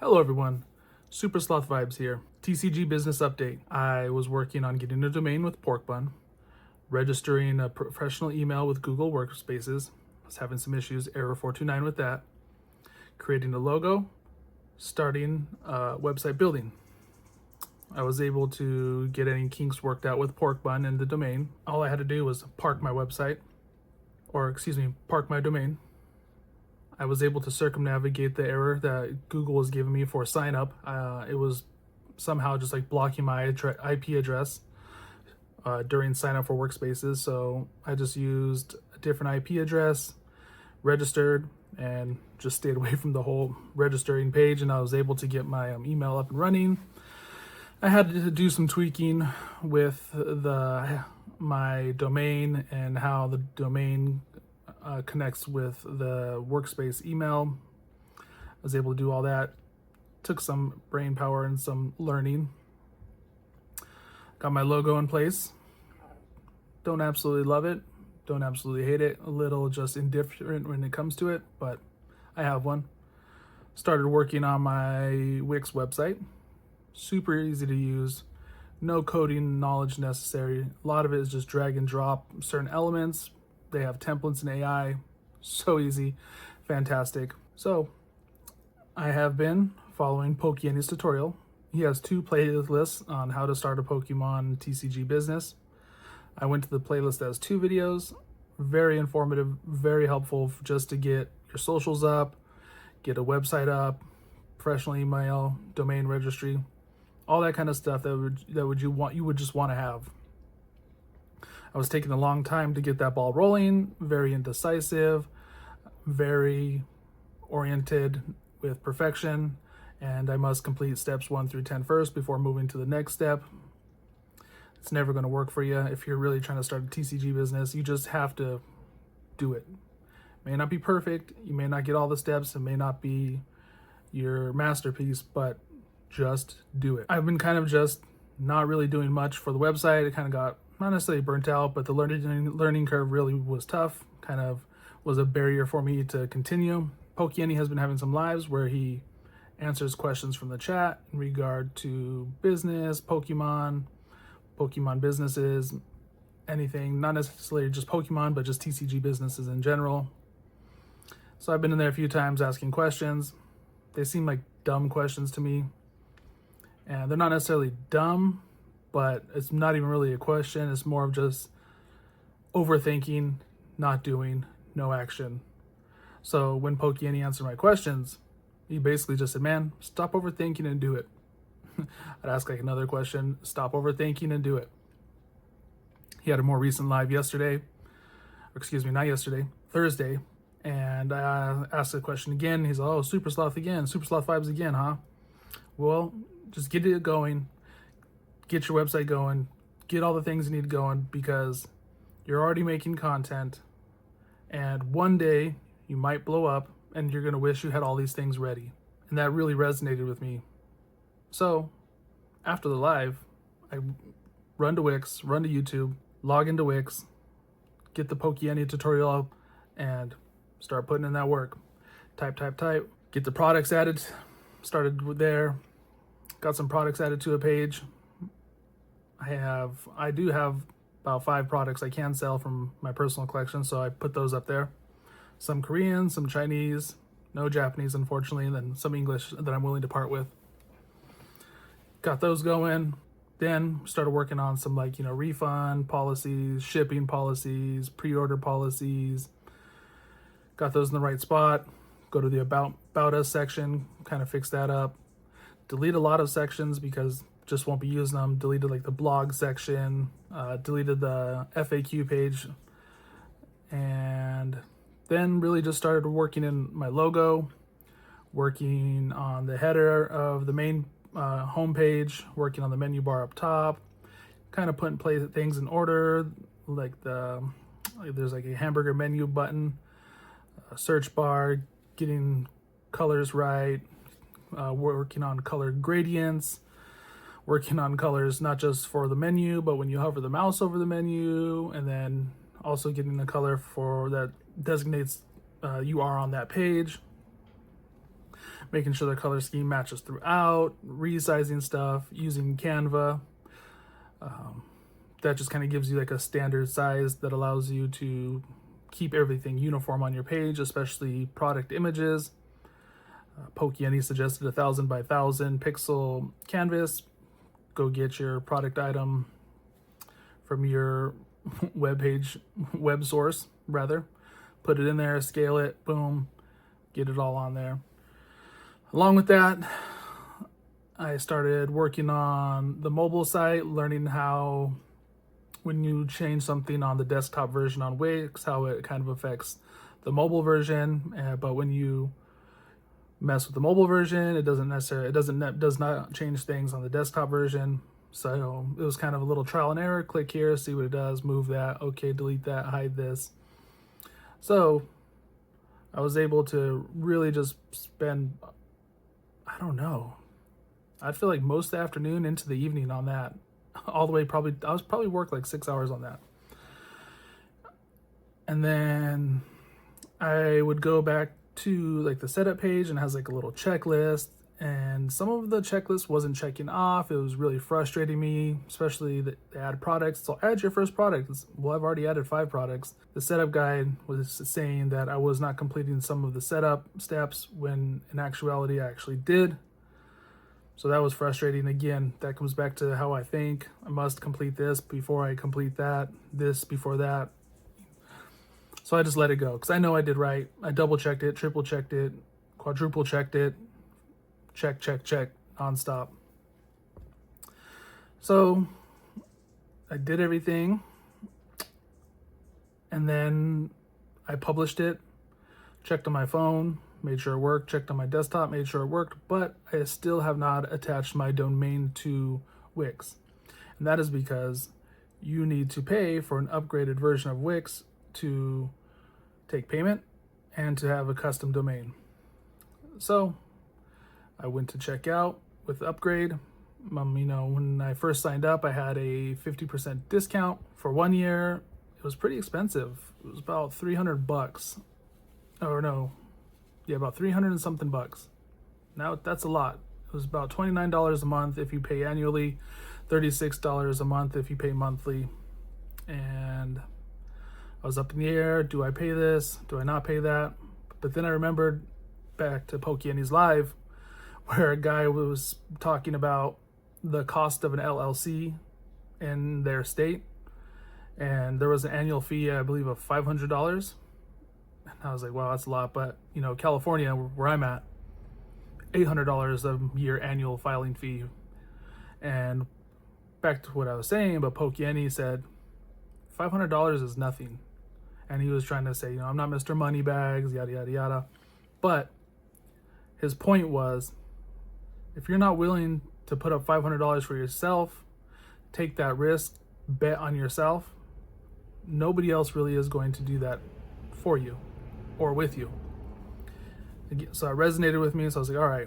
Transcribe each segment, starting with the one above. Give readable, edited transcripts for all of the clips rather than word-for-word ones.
Hello everyone, Super Sloth Vibes here. TCG business update. I was working on getting a domain with Porkbun, registering a professional email with Google Workspaces. I was having some issues, error 429 with that. Creating a logo, starting website building. I was able to get any kinks worked out with Porkbun and the domain. All I had to do was park my domain. I was able to circumnavigate the error that Google was giving me for sign up. It was somehow just like blocking my IP address during sign up for workspaces. So I just used a different IP address, registered, and just stayed away from the whole registering page. And I was able to get my email up and running. I had to do some tweaking with my domain and how the domain connects with the workspace email. I was able to do all that. Took some brain power and some learning. Got my logo in place. Don't absolutely love it. Don't absolutely hate it. A little just indifferent when it comes to it, but I have one. Started working on my Wix website. Super easy to use. No coding knowledge necessary. A lot of it is just drag and drop certain elements. They have templates and AI. So easy. Fantastic. So I have been following PokeNE's tutorial. He has 2 playlists on how to start a Pokemon TCG business. I went to the playlist that has 2 videos. Very informative, very helpful just to get your socials up, get a website up, professional email, domain registry, all that kind of stuff you would just want to have. I was taking a long time to get that ball rolling, very indecisive, very oriented with perfection, and I must complete steps 1 through 10 first before moving to the next step. It's never going to work for you if you're really trying to start a TCG business. You just have to do it. May not be perfect, you may not get all the steps, it may not be your masterpiece, but just do it. I've been kind of just not really doing much for the website. It kind of got not necessarily burnt out, but the learning curve really was tough, kind of was a barrier for me to continue. PokeNE has been having some lives where he answers questions from the chat in regard to business, Pokemon businesses, anything, not necessarily just Pokemon, but just TCG businesses in general. So I've been in there a few times asking questions. They seem like dumb questions to me, and they're not necessarily dumb, but it's not even really a question. It's more of just overthinking, not doing, no action. So when PokeNE answered my questions, he basically just said, man, stop overthinking and do it. I'd ask like another question, stop overthinking and do it. He had a more recent live Thursday, and I asked the question again. He's like, oh, Super Sloth again, Super Sloth Vibes again, huh? Well, just get it going. Get your website going, get all the things you need going, because you're already making content, and one day you might blow up and you're going to wish you had all these things ready. And that really resonated with me. So after the live, I run to Wix, run to YouTube, log into Wix, get the PokeNE tutorial up, and start putting in that work. Type, get the products added, started there, got some products added to a page. I do have about 5 products I can sell from my personal collection, so I put those up there. Some Korean, some Chinese, no Japanese, unfortunately, and then some English that I'm willing to part with. Got those going. Then started working on some refund policies, shipping policies, pre-order policies. Got those in the right spot. Go to the about us section, kind of fix that up. Delete a lot of sections because just won't be using them. Deleted the blog section, deleted the FAQ page, and then really just started working in my logo, working on the header of the main homepage, working on the menu bar up top, kind of putting things in order, there's a hamburger menu button, a search bar, getting colors right, working on color gradients, working on colors not just for the menu, but when you hover the mouse over the menu, and then also getting the color for that designates you are on that page. making sure the color scheme matches throughout, resizing stuff, using Canva. That just kind of gives you like a standard size that allows you to keep everything uniform on your page, especially product images. PokeNE suggested 1,000 by 1,000 pixel canvas. Go get your product item from your web source, rather. Put it in there, scale it, boom, get it all on there. Along with that, I started working on the mobile site, learning how when you change something on the desktop version on Wix, how it kind of affects the mobile version. But when you mess with the mobile version, it does not change things on the desktop version. So it was kind of a little trial and error. Click here, see what it does, move that, okay, delete that, hide this. So I was able to really just spend, I don't know, I'd feel like most of the afternoon into the evening on that. All the way, I was probably worked like 6 hours on that. And then I would go back to like the setup page and it has like a little checklist, and some of the checklist wasn't checking off. It was really frustrating me, especially the add products. So add your first product. Well, I've already added 5 products. The setup guide was saying that I was not completing some of the setup steps when in actuality I actually did. So that was frustrating. Again, that comes back to how I think. I must complete this before I complete that, this before that. So I just let it go because I know I did right. I double checked it, triple checked it, quadruple checked it, check, nonstop. So I did everything, and then I published it, checked on my phone, made sure it worked, checked on my desktop, made sure it worked, but I still have not attached my domain to Wix. And that is because you need to pay for an upgraded version of Wix to take payment and to have a custom domain. So I went to check out with the upgrade. When I first signed up, I had a 50% discount for 1 year. It was pretty expensive. It was about $300. Or no, yeah, about 300 and something bucks. Now that's a lot. It was about $29 a month if you pay annually, $36 a month if you pay monthly. And I was up in the air. Do I pay this? Do I not pay that? But then I remembered back to PokeNE's Live, where a guy was talking about the cost of an LLC in their state. And there was an annual fee, I believe, of $500. And I was like, wow, that's a lot. But, California, where I'm at, $800 a year annual filing fee. And back to what I was saying, but PokeNE said $500 is nothing. And he was trying to say, I'm not Mr. Moneybags, yada, yada, yada. But his point was, if you're not willing to put up $500 for yourself, take that risk, bet on yourself, nobody else really is going to do that for you or with you. So it resonated with me. So I was like, all right,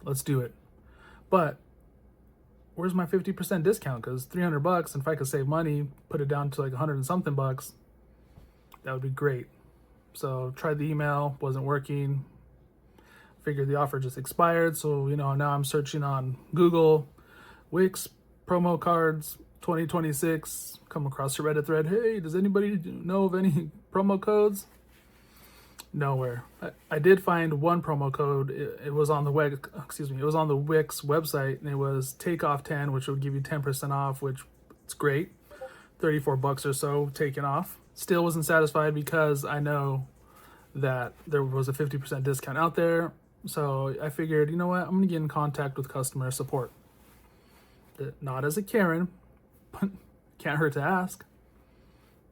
let's do it. But where's my 50% discount? Because $300, and if I could save money, put it down to like 100 and something bucks, that would be great. So tried the email, wasn't working. Figured the offer just expired. So, now I'm searching on Google, Wix, promo cards, 2026, come across a Reddit thread. Hey, does anybody know of any promo codes? Nowhere. I did find one promo code. It was on the it was on the Wix website, and it was takeoff 10, which would give you 10% off, which it's great. $34 or so taken off. Still wasn't satisfied because I know that there was a 50% discount out there. So I figured, I'm going to get in contact with customer support. Not as a Karen, but can't hurt to ask.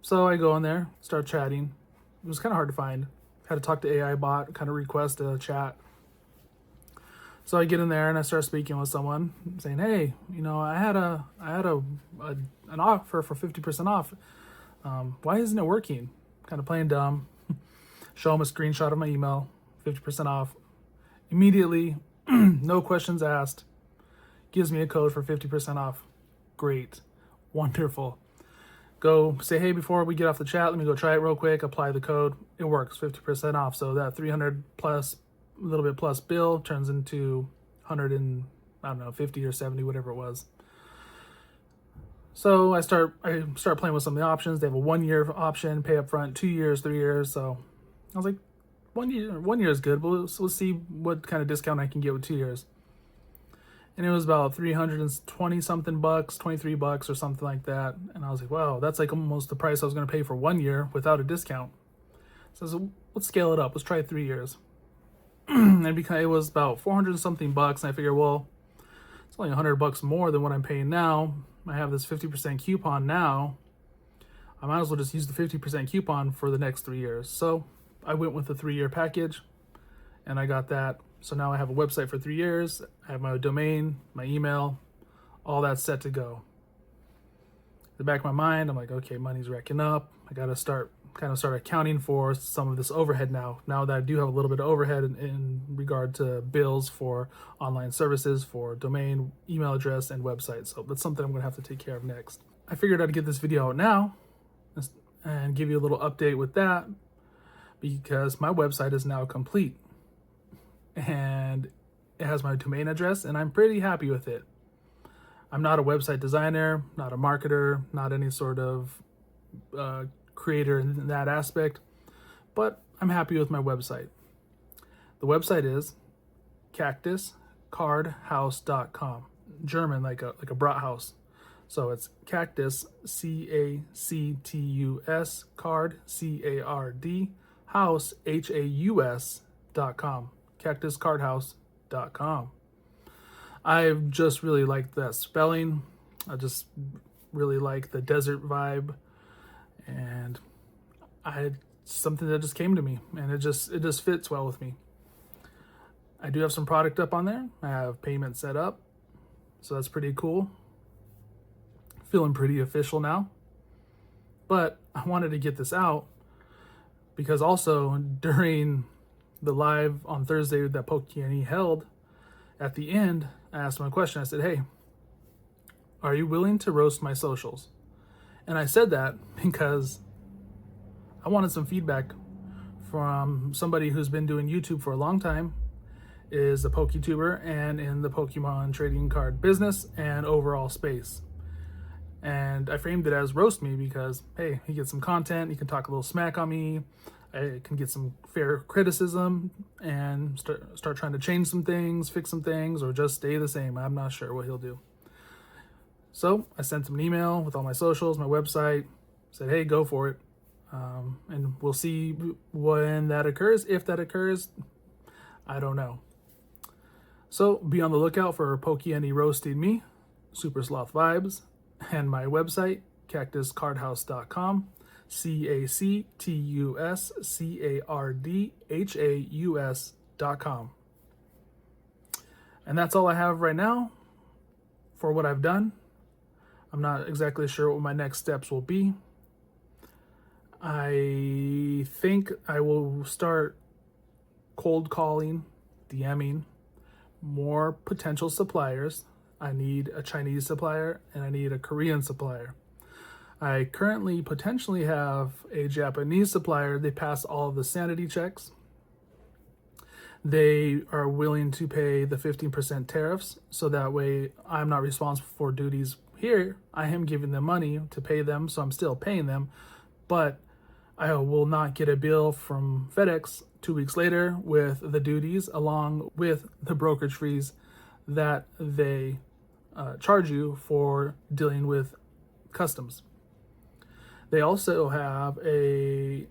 So I go in there, start chatting. It was kind of hard to find. Had to talk to AI bot, kind of request a chat. So I get in there and I start speaking with someone, saying, "Hey, I had an offer for 50% off. Why isn't it working?" Kind of playing dumb. Show them a screenshot of my email, 50% off. Immediately, no questions asked, gives me a code for 50% off. Great, wonderful. Go say, hey, before we get off the chat, let me go try it real quick, apply the code. It works, 50% off. So that $300 plus little bit plus bill turns into 100 and I don't know, 50 or 70, whatever it was. So I start playing with some of the options. They have a 1 year option, pay up front, 2 years, 3 years. So I was like, 1 year is good. We'll see what kind of discount I can get with 2 years. And it was about 320 something bucks, $23 or something like that. And I was like, wow, that's like almost the price I was going to pay for 1 year without a discount. So let's scale it up. Let's try 3 years. And because it was about 400 something bucks, and I figured, well, it's only $100 more than what I'm paying now. I have this 50% coupon now. I might as well just use the 50% coupon for the next 3 years. So I went with the 3-year package, and I got that. So now I have a website for 3 years. I have my domain, my email, all that's set to go. In the back of my mind, I'm like, okay, money's racking up. I got to start accounting for some of this overhead now that I do have a little bit of overhead in regard to bills for online services, for domain, email address, and website. So that's something I'm going to have to take care of next. I figured I'd get this video out now and give you a little update with that, because my website is now complete and it has my domain address, and I'm pretty happy with it. I'm not a website designer, not a marketer, not any sort of creator in that aspect, but I'm happy with my website. The website is cactuscardhouse.com. German, like a Brathaus. So it's cactus, CACTUS, card, CARD, house, HAUS.com. cactuscardhouse.com. I just really like that spelling. I just really like the desert vibe, and something that just came to me, and it just fits well with me. I do have some product up on there. I have payment set up, so that's pretty cool. Feeling pretty official now. But I wanted to get this out because also during the live on Thursday that PokeNE held, at the end, I asked him a question. I said, hey, are you willing to roast my socials? And I said that because I wanted some feedback from somebody who's been doing YouTube for a long time, is a PokeTuber, and in the Pokemon trading card business and overall space. And I framed it as roast me because, hey, he gets some content, he can talk a little smack on me, I can get some fair criticism and start trying to change some things, fix some things, or just stay the same. I'm not sure what he'll do. So I sent him an email with all my socials, my website, said, hey, go for it. And we'll see when that occurs. If that occurs, I don't know. So be on the lookout for PokeNE roasting me, Super Sloth Vibes, and my website, cactuscardhouse.com, CACTUSCARDHAUS.com. And that's all I have right now for what I've done. I'm not exactly sure what my next steps will be. I think I will start cold calling, DMing more potential suppliers. I need a Chinese supplier and I need a Korean supplier. I currently potentially have a Japanese supplier. They pass all of the sanity checks. They are willing to pay the 15% tariffs, so that way I'm not responsible for duties here. I am giving them money to pay them, so I'm still paying them, but I will not get a bill from FedEx 2 weeks later with the duties along with the brokerage fees that they charge you for dealing with customs. They also have a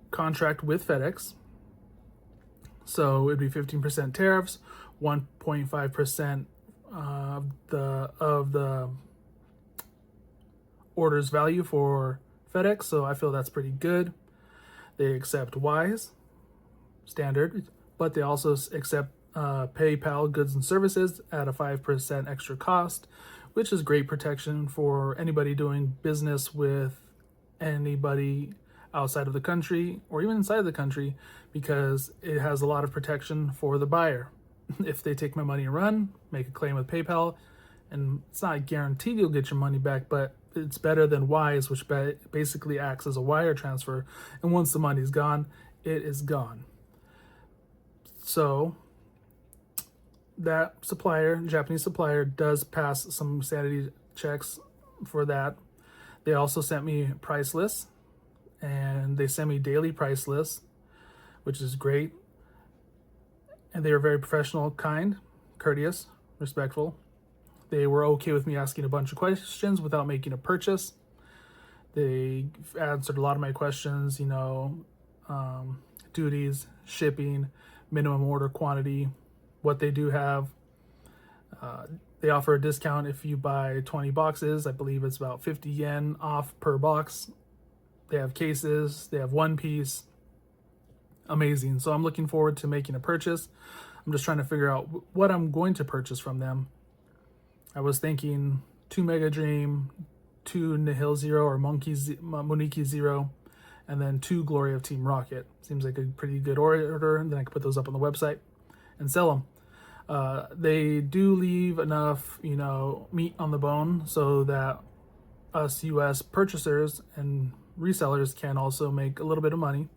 contract with FedEx, so it'd be 15% tariffs, 1.5% of the order's value for FedEx, so I feel that's pretty good. They accept Wise, standard, but they also accept PayPal goods and services at a 5% extra cost, which is great protection for anybody doing business with anybody outside of the country or even inside the country, because it has a lot of protection for the buyer. If they take my money and run, make a claim with PayPal, and it's not guaranteed you'll get your money back, but it's better than Wise, which basically acts as a wire transfer, and once the money's gone, it is gone. So that supplier, Japanese supplier, does pass some sanity checks for that. They also sent me price lists, and they sent me daily price lists, which is great. And they were very professional, kind, courteous, respectful. They were okay with me asking a bunch of questions without making a purchase. They answered a lot of my questions, duties, shipping, minimum order quantity, what they do have. They offer a discount if you buy 20 boxes. I believe it's about 50 yen off per box. They have cases, they have one piece. Amazing. So I'm looking forward to making a purchase. I'm just trying to figure out what I'm going to purchase from them. I was thinking 2 Mega Dream, 2 Nihil Zero or Moniki Zero, and then 2 Glory of Team Rocket. Seems like a pretty good order, and then I can put those up on the website and sell them. They do leave enough, meat on the bone so that us US purchasers and resellers can also make a little bit of money.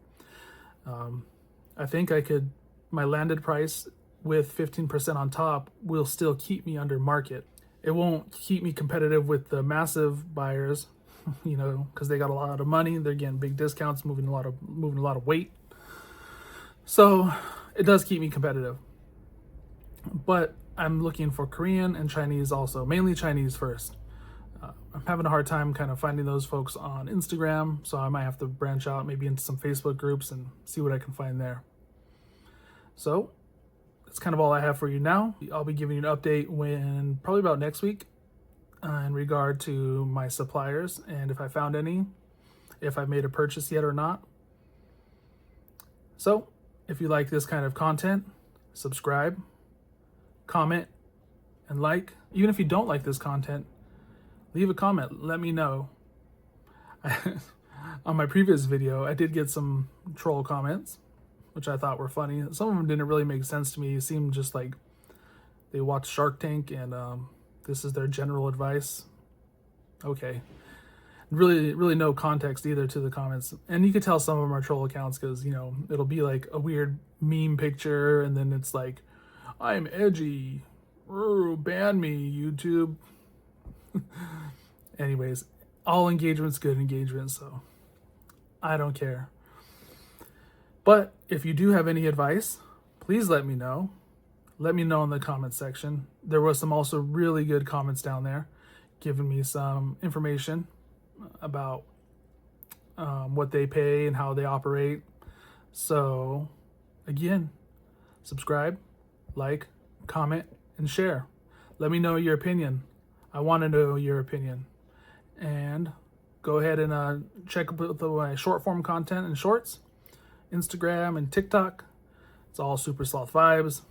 I think my landed price with 15% on top will still keep me under market. It won't keep me competitive with the massive buyers, because they got a lot of money. They're getting big discounts, moving a lot of weight. So it does keep me competitive. But I'm looking for Korean and Chinese also, mainly Chinese first. I'm having a hard time kind of finding those folks on Instagram, so I might have to branch out maybe into some Facebook groups and see what I can find there. So that's kind of all I have for you now. I'll be giving you an update probably about next week in regard to my suppliers and if I found any, if I made a purchase yet or not. So if you like this kind of content, subscribe, comment, and like. Even if you don't like this content, leave a comment. Let me know. On my previous video, I did get some troll comments, which I thought were funny. Some of them didn't really make sense to me. It seemed just like they watched Shark Tank and this is their general advice. Okay. Really no context either to the comments. And you could tell some of them are troll accounts because, it'll be like a weird meme picture and then it's like, I'm edgy. Ban me, YouTube. Anyways, all engagement's good engagement, so I don't care. But if you do have any advice, please let me know. Let me know in the comments section. There was some also really good comments down there giving me some information about what they pay and how they operate. So again, subscribe, like, comment, and share. Let me know your opinion. I want to know your opinion. And go ahead and check out my short form content and shorts, Instagram and TikTok. It's all Super Sloth vibes.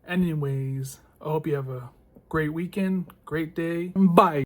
Anyways, I hope you have a great weekend, great day. Bye.